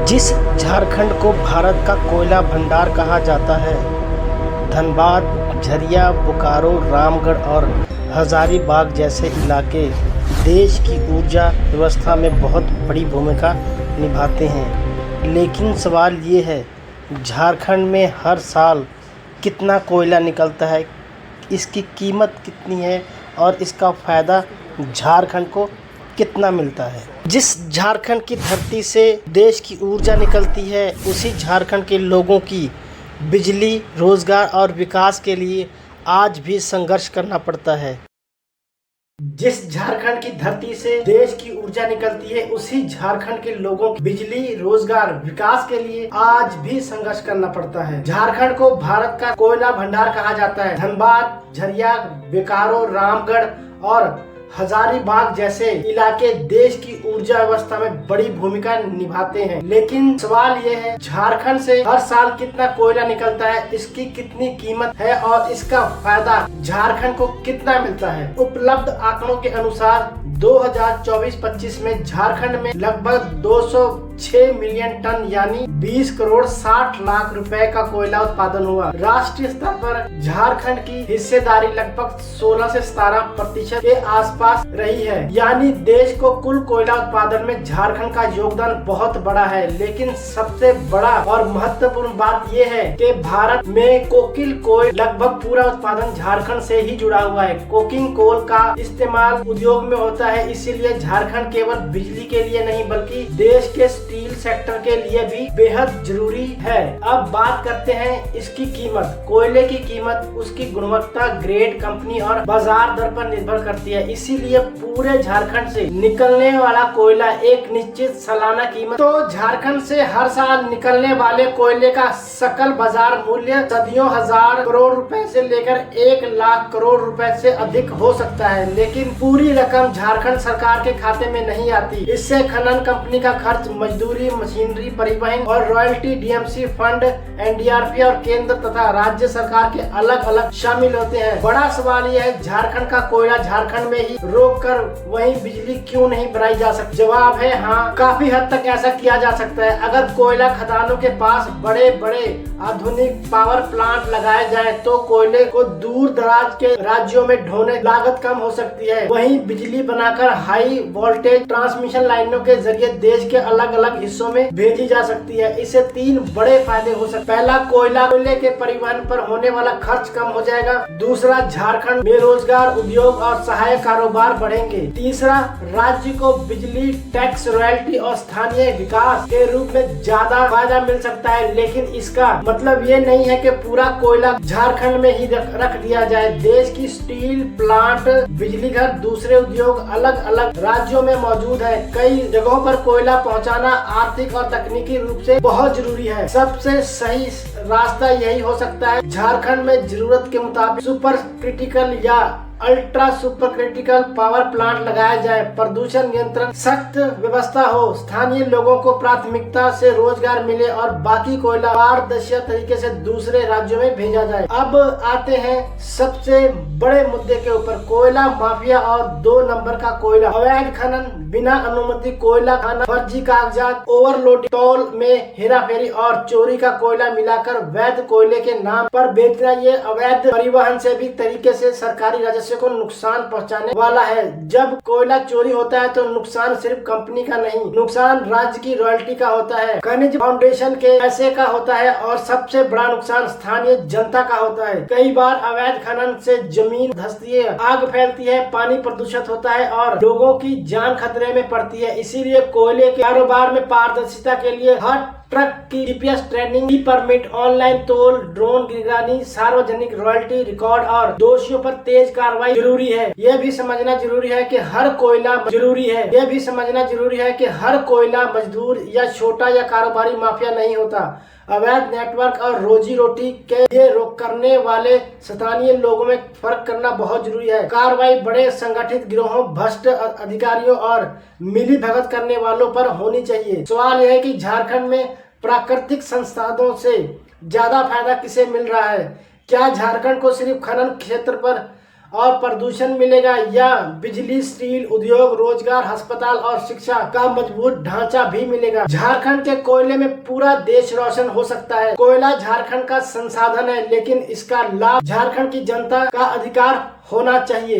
जिस झारखंड को भारत का कोयला भंडार कहा जाता है, धनबाद, झरिया, बोकारो, रामगढ़ और हजारीबाग जैसे इलाके देश की ऊर्जा व्यवस्था में बहुत बड़ी भूमिका निभाते हैं। लेकिन सवाल ये है, झारखंड में हर साल कितना कोयला निकलता है, इसकी कीमत कितनी है और इसका फ़ायदा झारखंड को कितना मिलता है। जिस झारखंड की धरती से देश की ऊर्जा निकलती है, उसी झारखंड के लोगों की बिजली, रोजगार और विकास के लिए आज भी संघर्ष करना पड़ता है। जिस झारखंड की धरती से देश की ऊर्जा निकलती है, उसी झारखंड के लोगों की बिजली, रोजगार, विकास के लिए आज भी संघर्ष करना पड़ता है। झारखंड को भारत का कोयला भंडार कहा जाता है। धनबाद, झरिया, बोकारो, रामगढ़ और हजारीबाग जैसे इलाके देश की ऊर्जा व्यवस्था में बड़ी भूमिका निभाते हैं। लेकिन सवाल ये है, झारखंड से हर साल कितना कोयला निकलता है, इसकी कितनी कीमत है और इसका फायदा झारखंड को कितना मिलता है। उपलब्ध आंकड़ों के अनुसार 2024-25 में झारखंड में लगभग 206 मिलियन टन यानी 20 करोड़ 60 लाख रुपए का कोयला उत्पादन हुआ। राष्ट्रीय स्तर पर झारखंड की हिस्सेदारी लगभग 16 से 17% के आसपास रही है, यानी देश को कुल कोयला उत्पादन में झारखंड का योगदान बहुत बड़ा है। लेकिन सबसे बड़ा और महत्वपूर्ण बात यह है कि भारत में कोकिल कोल लगभग पूरा उत्पादन झारखंड से ही जुड़ा हुआ है। कोकिंग कोल का इस्तेमाल उद्योग में होता है, इसीलिए झारखंड केवल बिजली के लिए नहीं बल्कि देश के स्टील सेक्टर के लिए भी बेहद जरूरी है। अब बात करते हैं इसकी कीमत। कोयले की कीमत उसकी गुणवत्ता, ग्रेड, कंपनी और बाजार दर पर निर्भर करती है। इसीलिए पूरे झारखंड से निकलने वाला कोयला एक निश्चित सालाना कीमत, तो झारखंड से हर साल निकलने वाले कोयले का सकल बाजार मूल्य सदियों हजार करोड़ रुपए से लेकर 1 लाख करोड़ रुपए से अधिक हो सकता है। लेकिन पूरी रकम झारखंड सरकार के खाते में नहीं आती। इससे खनन कंपनी का खर्च, मजदूरी, मशीनरी, परिवहन और रॉयल्टी, डीएमसी फंड, एनडीआरएफ और केंद्र तथा राज्य सरकार के अलग अलग शामिल होते हैं। बड़ा सवाल यह है, झारखंड का कोयला झारखंड में ही रोक कर वहीं बिजली क्यों नहीं बनाई जा सकती? जवाब है हाँ, काफी हद तक ऐसा किया जा सकता है। अगर कोयला खदानों के पास बड़े बड़े आधुनिक पावर प्लांट लगाए जाए तो कोयले को दूर दराज के राज्यों में ढोने लागत कम हो सकती है। वहीं बिजली बनाकर हाई वोल्टेज ट्रांसमिशन लाइनों के जरिए देश के अलग अलग हिस्सों में भेजी जा सकती है। इससे 3 बड़े फायदे हो सकते हैं। पहला, कोयले के परिवहन पर होने वाला खर्च कम हो जाएगा। दूसरा, झारखंड में रोजगार, उद्योग और सहायक कारोबार बढ़ेंगे। तीसरा, राज्य को बिजली, टैक्स, रॉयल्टी और स्थानीय विकास के रूप में ज्यादा फायदा मिल सकता है। लेकिन इसका मतलब ये नहीं है कि पूरा कोयला झारखंड में ही रख दिया जाए। देश की स्टील प्लांट, बिजली घर, दूसरे उद्योग अलग अलग राज्यों में मौजूद है। कई जगहों पर कोयला पहुंचाना आर्थिक और तकनीकी रूप से बहुत जरूरी है। सबसे सही रास्ता यही हो सकता है, झारखंड में जरूरत के मुताबिक सुपर क्रिटिकल या ultra super critical power plant लगाया जाए। प्रदूषण नियंत्रण सख्त व्यवस्था हो, स्थानीय लोगों को प्राथमिकता से रोजगार मिले और बाकी कोयला पारदर्शी तरीके से दूसरे राज्यों में भेजा जाए। अब आते हैं सबसे बड़े मुद्दे के ऊपर, कोयला माफिया और 2 नंबर का कोयला। अवैध खनन, बिना अनुमति कोयला खाना, फर्जी कागजात, ओवरलोडिंग, टोल में हेराफेरी और चोरी का कोयला मिलाकर वैध कोयले के नाम पर बेचना, ये अवैध परिवहन से भी तरीके से सरकारी राजस्व को नुकसान पहुंचाने वाला है। जब कोयला चोरी होता है तो नुकसान सिर्फ कंपनी का नहीं, नुकसान राज्य की रॉयल्टी का होता है, खनिज फाउंडेशन के पैसे का होता है और सबसे बड़ा नुकसान स्थानीय जनता का होता है। कई बार अवैध खनन से जमीन धंसती है, आग फैलती है, पानी प्रदूषित होता है और लोगों की जान खतरे में पड़ती है। इसीलिए कोयले के कारोबार में पारदर्शिता के लिए हर ट्रक की GPS training, e permit, online तोल, ड्रोन निगरानी, सार्वजनिक रॉयल्टी रिकॉर्ड और दोषियों पर तेज कार्रवाई जरूरी है। यह भी समझना जरूरी है कि हर कोयला मजदूर या छोटा या कारोबारी माफिया नहीं होता। अवैध नेटवर्क और रोजी रोटी के लिए रोक करने वाले स्थानीय लोगों में फर्क करना बहुत जरूरी है। कार्रवाई बड़े संगठित गिरोहों, भ्रष्ट अधिकारियों और मिली भगत करने वालों पर होनी चाहिए। सवाल यह है कि झारखंड में प्राकृतिक संसाधनों से ज्यादा फायदा किसे मिल रहा है? क्या झारखंड को सिर्फ खनन क्षेत्र पर और प्रदूषण मिलेगा, या बिजली, स्टील उद्योग, रोजगार, अस्पताल और शिक्षा का मजबूत ढांचा भी मिलेगा। झारखंड के कोयले में पूरा देश रोशन हो सकता है। कोयला झारखंड का संसाधन है, लेकिन इसका लाभ झारखंड की जनता का अधिकार होना चाहिए।